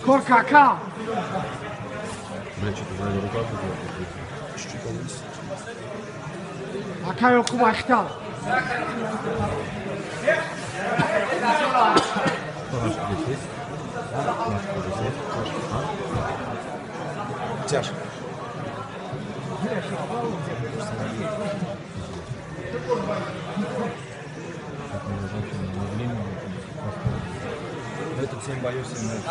Коркака. Бля, что-то вроде рука чуть-чуть. Акай окумахта. Наш здесь есть? Наш здесь есть? Тяж. Этот 7 боев, 7 боев.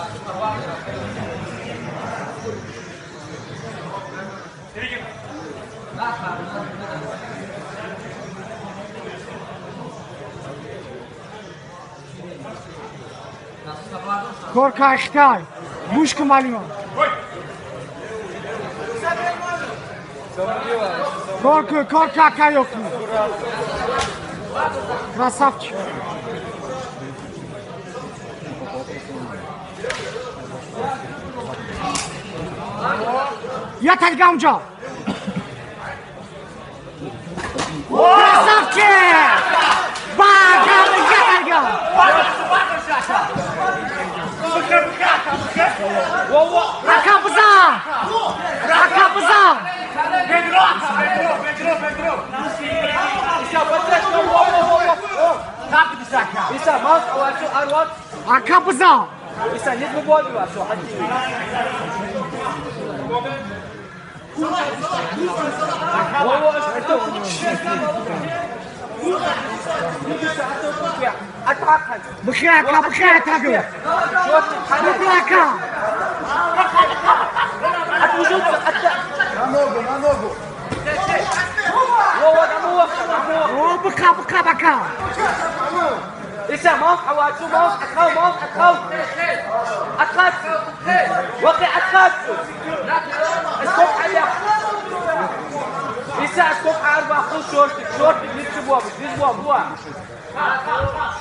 Коркаштай. Мушка малима. Коркака ёку. Красавчик. Я тальгамджа. Красавчик! Багам я тальгам. Ракабза! Ракабза! Ракабза! بخياكا بخياكا بخياكا На ногу. بكا بكا بكا لسه موقع حواد شو موقع أتخاف موقع أتخاف وقع أتخاف اسكوب عليها لسه اسكوب أربعة خذ شورتك لسه بوا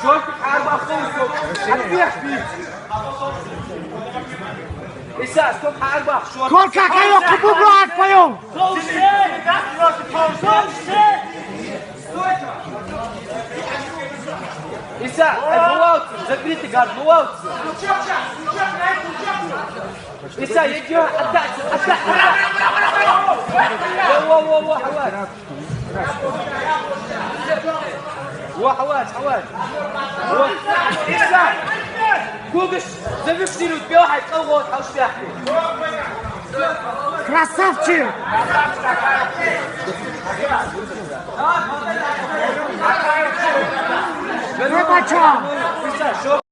شورتك أربعة خذ أتبيح فيه لسه اسكوب أربعة شورتك كوركاكا يوكو بوبلات فيوم لسه البواوت زبريتك قال بواوت لسه يجي أتاك واه حواس لسه كوكش زبيب سينو تبي واحد قوة حوش فيها красавчик Рыбачок